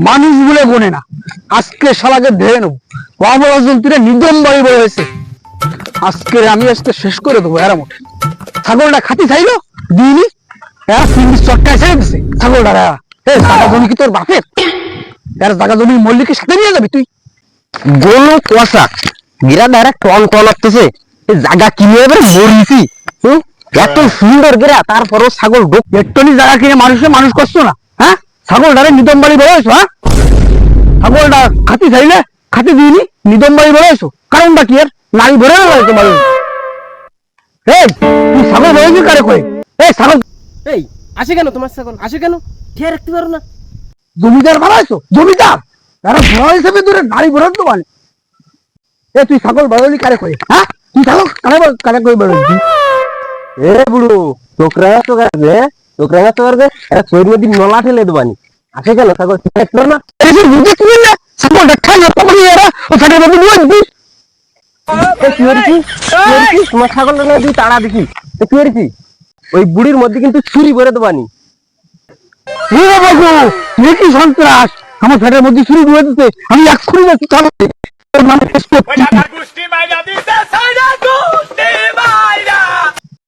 মানুষ বলে গোনে না। আজকে শালাকে ধরে নেবো, বাবলা জন্তুরে নিদম বাড়ি বড় হয়েছে। আজকে শেষ করে দেবো। এরা মোটে ছাগলটা খাতি চাইলো দিইনি, এরা তিন চটকায় ছেড়ে দিছে ছাগলটা। জায়গা জমি কি তোর বাপের? এর জায়গা জমি মল্লিকের সাথে নিয়ে যাবি তুই? গোলো কুয়াশা গিরা দ্বারা টন টন আসতেছে, জায়গা কিনে এবার মরিছি। এত সুন্দর গিরা, তারপরও ছাগল ঢোক। একটুনি জায়গা কিনে মানুষ করছো না? হ্যাঁ, ছাগলটারে নিদম বাড়ি বড় হয়েছো। হ্যাঁ, ছাগলটা খাতি চাইলে খাতি দিইনি, নিদম বাড়ি বড় হয়েছো। কারণটা কি? এর নারী ভরে গেল তোমার। তুই ছাগল বড় কারে কয়ে? ছাগল এই আসে কেন? তোমার ছাগল আসে কেন? খেয়ে রাখতে পারো না? জমিদার বানাইছো? জমিদার তারা বড় হিসেবে তোর নারী ভরে তো মানে। তুই ছাগল বড়লি কারে কয়ে? হ্যাঁ, তুই ছাগল কারে কয়ে বড়? এ বুড়ো টোকরা টোকারবে, টোকরা টোকারবে, চৈরি দিন নলা ঠেলে দেবানি। আসে কেন ছাগল খেয়ে না? বুঝতে কি না? ছাগলটা খাই না তখনই এরা ও ছাগল বাবু নিয়ে দিস। তোমার ছাগলটা না তুই তাড়া দেখি কি করেছি? ওই বুড়ির মধ্যে কিন্তু ছুরি ভরে দেবানি। তুই কি সন্ত্রাস? আমার ফ্যাটের মধ্যে ছুরি ঢুকে দিতে আমি এক্ষুনি যাচ্ছি।